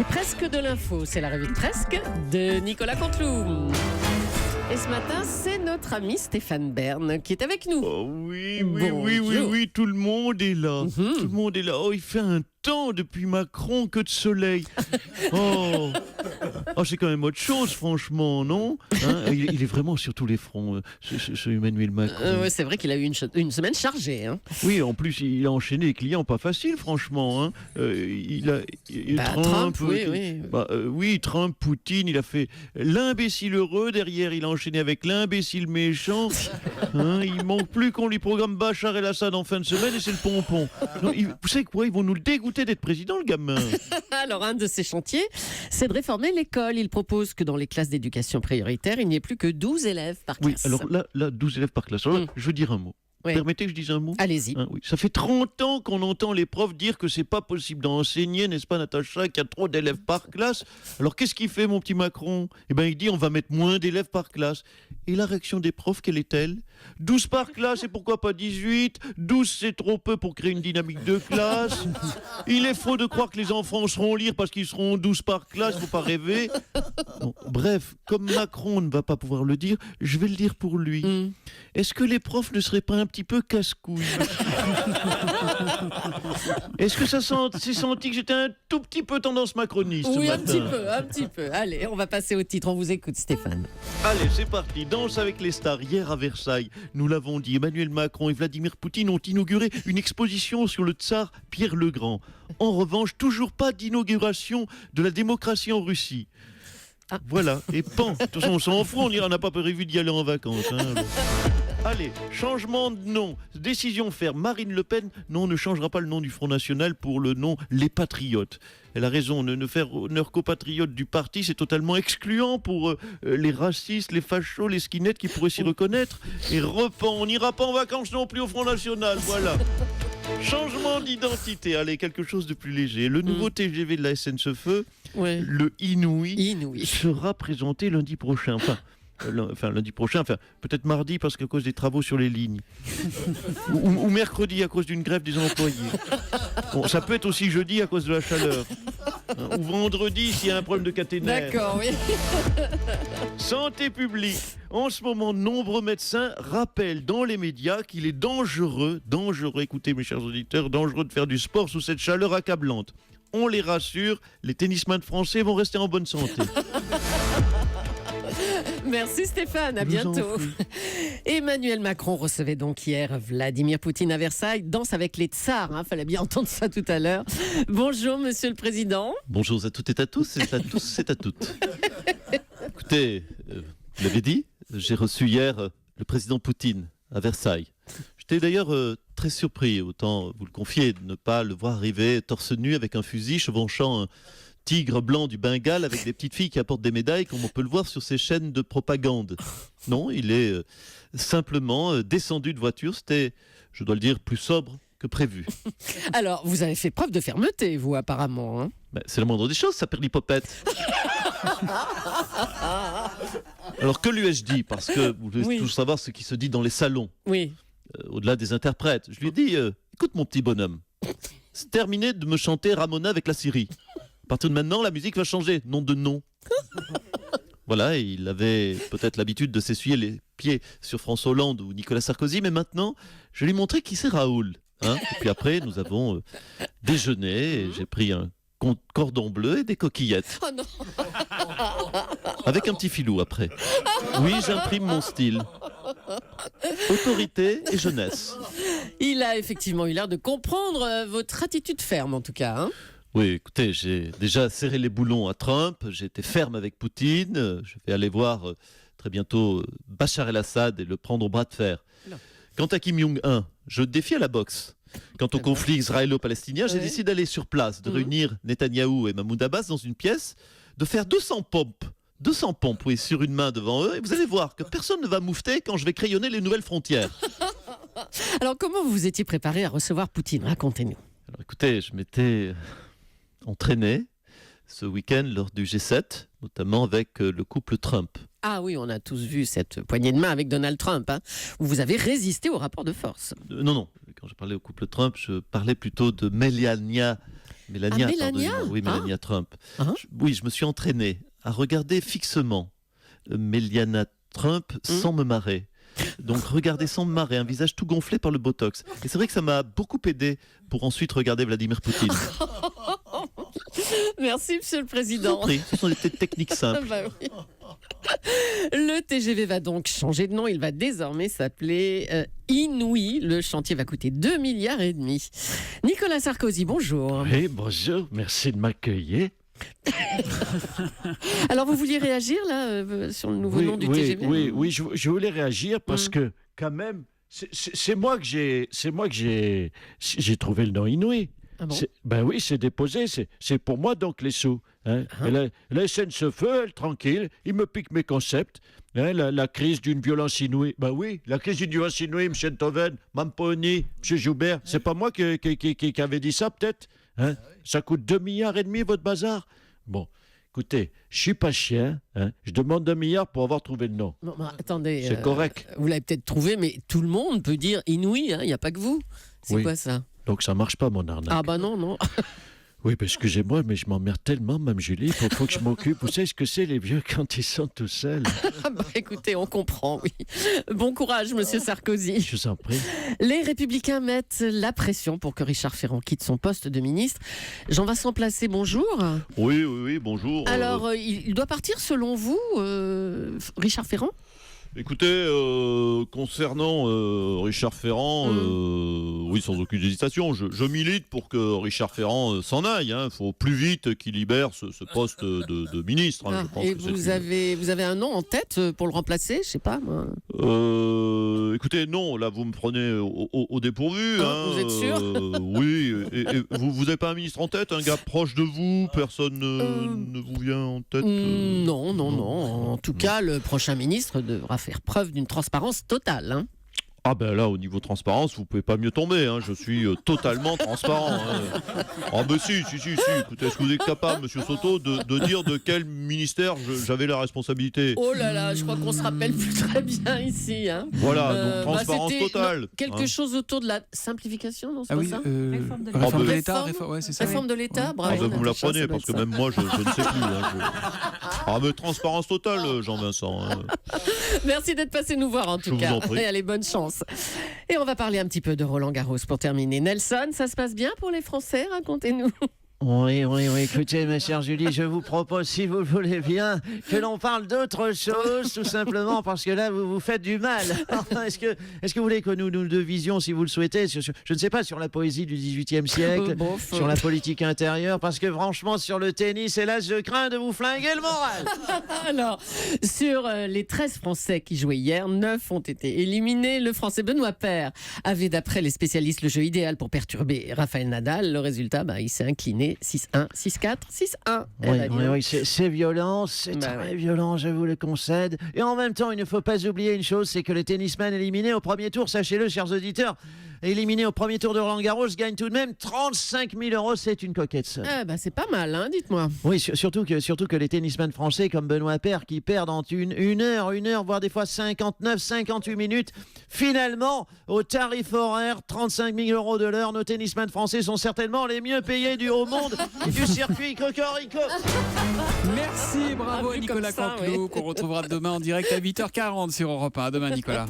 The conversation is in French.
C'est presque de l'info, c'est la revue de Presque de Nicolas Canteloup. Et ce matin, c'est notre ami Stéphane Bern qui est avec nous. Oh oui, tout le monde est là. Tout le monde est là. Oh, il fait un temps depuis Macron que de soleil. Oh, c'est quand même autre chose, franchement, non hein, il est vraiment sur tous les fronts, ce Emmanuel Macron. Ouais, c'est vrai qu'il a eu une semaine chargée. Hein. Oui, en plus, il a enchaîné les clients pas faciles, franchement. Hein. Trump, oui, Trump, Poutine, il a fait l'imbécile heureux. Derrière, il a enchaîné avec l'imbécile méchant. Hein, il manque plus qu'on lui programme Bachar el-Assad en fin de semaine et c'est le pompon. Non, vous savez quoi, ils vont nous le dégoûter d'être président, le gamin. Alors, un de ses chantiers, c'est de réformer l'école. Il propose que dans les classes d'éducation prioritaire, il n'y ait plus que 12 élèves par classe. Oui, alors là 12 élèves par classe. Alors, je veux dire un mot. Oui. Permettez que je dise un mot ? Allez-y. Oui. Ça fait 30 ans qu'on entend les profs dire que c'est pas possible d'enseigner, n'est-ce pas, Natacha, qu'il y a trop d'élèves par classe. Alors qu'est-ce qu'il fait, mon petit Macron ? Eh bien, il dit on va mettre moins d'élèves par classe. Et la réaction des profs, quelle est-elle ? 12 par classe et pourquoi pas 18 ? 12, c'est trop peu pour créer une dynamique de classe. Il est faux de croire que les enfants sauront lire parce qu'ils seront 12 par classe, faut pas rêver. Bon, bref, comme Macron ne va pas pouvoir le dire, je vais le dire pour lui. Est-ce que les profs ne seraient pas un petit peu casse-couilles ? Est-ce que c'est senti que j'étais un tout petit peu tendance macroniste ce Oui, matin ? un petit peu. Allez, on va passer au titre. On vous écoute, Stéphane. Allez, c'est parti. Danse avec les stars. Hier à Versailles, nous l'avons dit, Emmanuel Macron et Vladimir Poutine ont inauguré une exposition sur le tsar Pierre le Grand. En revanche, toujours pas d'inauguration de la démocratie en Russie. Ah. Voilà, et pan. De toute façon, on s'en fout, on n'a pas prévu d'y aller en vacances. Hein. Allez, changement de nom. Décision ferme. Marine Le Pen, non, ne changera pas le nom du Front National pour le nom Les Patriotes. Elle a raison, ne faire honneur qu'aux patriotes du parti, c'est totalement excluant pour les racistes, les fachos, les skinheads qui pourraient s'y reconnaître. Et repens, on n'ira pas en vacances non plus au Front National, voilà. Changement d'identité, allez, quelque chose de plus léger. Le nouveau TGV de la SNCF, le Inouï, sera présenté lundi prochain. Lundi prochain, peut-être mardi parce qu'à cause des travaux sur les lignes. ou mercredi à cause d'une grève des employés. Bon, ça peut être aussi jeudi à cause de la chaleur. Ou vendredi s'il y a un problème de caténaire. D'accord, oui. Santé publique. En ce moment, de nombreux médecins rappellent dans les médias qu'il est dangereux, écoutez mes chers auditeurs, dangereux de faire du sport sous cette chaleur accablante. On les rassure, les tennisman français vont rester en bonne santé. Merci Stéphane, à bientôt. Emmanuel Macron recevait donc hier Vladimir Poutine à Versailles. Danse avec les tsars, fallait bien entendre ça tout à l'heure. Bonjour Monsieur le Président. Bonjour à toutes et à tous, et à tous et à toutes. Écoutez, vous l'avez dit, j'ai reçu hier le président Poutine à Versailles. J'étais d'ailleurs très surpris, autant vous le confier, de ne pas le voir arriver torse nu avec un fusil, chevauchant un tigre blanc du Bengale avec des petites filles qui apportent des médailles comme on peut le voir sur ces chaînes de propagande. Non, il est simplement descendu de voiture. C'était, je dois le dire, plus sobre que prévu. Alors, vous avez fait preuve de fermeté, vous, apparemment. C'est la moindre des choses, ça perd l'hypopète. Alors, que lui ai-je dit ? Parce que vous voulez toujours savoir ce qui se dit dans les salons. Oui. Au-delà des interprètes. Je lui ai dit, écoute mon petit bonhomme, c'est terminé de me chanter Ramona avec la Syrie. À partir de maintenant, la musique va changer, nom de nom. Voilà, et il avait peut-être l'habitude de s'essuyer les pieds sur François Hollande ou Nicolas Sarkozy, mais maintenant, je lui ai montré qui c'est Raoul. Et puis après, nous avons déjeuné, et j'ai pris un cordon bleu et des coquillettes. Oh non. Avec un petit filou après. Oui, j'imprime mon style. Autorité et jeunesse. Il a effectivement eu l'air de comprendre votre attitude ferme, en tout cas. Oui, écoutez, j'ai déjà serré les boulons à Trump, j'ai été ferme avec Poutine, je vais aller voir très bientôt Bachar el-Assad et le prendre au bras de fer. Non. Quant à Kim Jong-un, je le défie à la boxe. Quant au conflit israélo-palestinien, j'ai décidé d'aller sur place, de réunir Netanyahou et Mahmoud Abbas dans une pièce, de faire 200 pompes. 200 pompes, oui, sur une main devant eux, et vous allez voir que personne ne va moufter quand je vais crayonner les nouvelles frontières. Alors, comment vous vous étiez préparé à recevoir Poutine ? Racontez-nous. Alors, écoutez, je m'étais entraîné ce week-end lors du G7, notamment avec le couple Trump. Ah oui, on a tous vu cette poignée de main avec Donald Trump, où vous avez résisté au rapport de force. Non, quand je parlais au couple Trump, je parlais plutôt de Melania Mélania, Mélania pardonnez-moi. Oui, Mélania Trump. Hein Oui, je me suis entraîné à regarder fixement Mélania Trump sans me marrer. Donc regarder sans me marrer, un visage tout gonflé par le Botox. Et c'est vrai que ça m'a beaucoup aidé pour ensuite regarder Vladimir Poutine. Merci, Monsieur le Je vous en Président. prie, ce sont des techniques simples. Bah oui. Le TGV va donc changer de nom. Il va désormais s'appeler Inouï. Le chantier va coûter 2,5 milliards. Nicolas Sarkozy, bonjour. Oui, bonjour, merci de m'accueillir. Alors, vous vouliez réagir là sur le nouveau nom du TGV? Oui, je voulais réagir parce que quand même, c'est moi que j'ai trouvé le nom Inouï. Ah bon? Ben oui, c'est déposé, c'est pour moi donc les sous. Hein. Ah. Et la SNCF, elle, tranquille, il me pique mes concepts. Hein, la crise d'une violence inouïe. Ben oui, la crise d'une violence inouïe, M. Ntoven, Mamponi, M. Joubert, c'est pas moi qui avait dit ça peut-être. Hein. Ça coûte 2,5 milliards votre bazar. Bon, écoutez, je suis pas chien, hein. Je demande 2 milliards pour avoir trouvé le nom. Non, attendez. C'est correct. Vous l'avez peut-être trouvé, mais tout le monde peut dire Inouï. Il n'y a pas que vous. C'est Oui. quoi ça? Donc ça marche pas mon arnaque. Ah bah non. Oui, ben excusez-moi, mais je m'emmerde tellement, Mme Julie, il faut que je m'occupe. Vous savez ce que c'est les vieux quand ils sont tout seuls? Ah bah, écoutez, on comprend, oui. Bon courage, Monsieur Sarkozy. Je vous en prie. Les Républicains mettent la pression pour que Richard Ferrand quitte son poste de ministre. Jean-Vincent Placé, bonjour. Oui, bonjour. Alors, il doit partir selon vous, Richard Ferrand? Écoutez, concernant Richard Ferrand, oui, sans aucune hésitation, je milite pour que Richard Ferrand s'en aille. Il faut plus vite qu'il libère ce poste de ministre. Je pense Et que vous avez un nom en tête pour le remplacer? Je sais pas, moi. Écoutez, non, là, vous me prenez au dépourvu. Vous êtes sûr? Oui, et vous n'avez pas un ministre en tête, un gars proche de vous? Personne ne vous vient en tête? Non. En tout cas, le prochain ministre devra faire preuve d'une transparence totale. Hein. Ah ben là, au niveau transparence, vous pouvez pas mieux tomber. Je suis totalement transparent. Ah ben si. Écoutez, est-ce que vous êtes capable, Monsieur Soto, de dire de quel ministère j'avais la responsabilité? Oh là là, je crois qu'on se rappelle plus très bien ici. Hein. Voilà, donc transparence c'était, totale. Quelque chose autour de la simplification, non? C'est Ah pas oui, ça? réforme de l'État. Ouais, c'est ça. Réforme de l'État, Ouais. bravo. Ah ben vous me Natacha, l'apprenez, ça doit parce que être ça. même moi, je ne sais plus. Ah mais transparence totale, Jean-Vincent. Merci d'être passé nous voir en tout vous cas. en prie. Et allez, bonne chance. Et on va parler un petit peu de Roland Garros pour terminer. Nelson, ça se passe bien pour les Français? Racontez-nous. Oui, écoutez, ma chère Julie, je vous propose, si vous le voulez bien, que l'on parle d'autre chose, tout simplement, parce que là, vous vous faites du mal. Est-ce que vous voulez que nous devisions, si vous le souhaitez, je ne sais pas, sur la poésie du XVIIIe siècle, sur la politique intérieure, parce que franchement, sur le tennis, hélas, je crains de vous flinguer le moral. Alors, sur les 13 Français qui jouaient hier, 9 ont été éliminés. Le Français Benoît Paire avait, d'après les spécialistes, le jeu idéal pour perturber Rafael Nadal. Le résultat, il s'est incliné 6-1, 6-4, 6-1. Oui, c'est violent, c'est très violent, je vous le concède. Et en même temps, il ne faut pas oublier une chose, c'est que les tennisman éliminés au premier tour, sachez-le, chers auditeurs, éliminés au premier tour de Roland Garros gagnent tout de même 35 000 €. C'est une coquette somme. C'est pas mal, hein, dites-moi. Oui, surtout que les tennisman français comme Benoît Paire qui perdent en une heure, voire des fois 59, 58 minutes. Finalement, au tarif horaire, 35 000 € de l'heure, nos tennisman français sont certainement les mieux payés du haut monde du circuit Cocorico. Merci, bravo Vu Nicolas comme ça, Canteloup, qu'on retrouvera demain en direct à 8h40 sur Europe 1. À demain, Nicolas.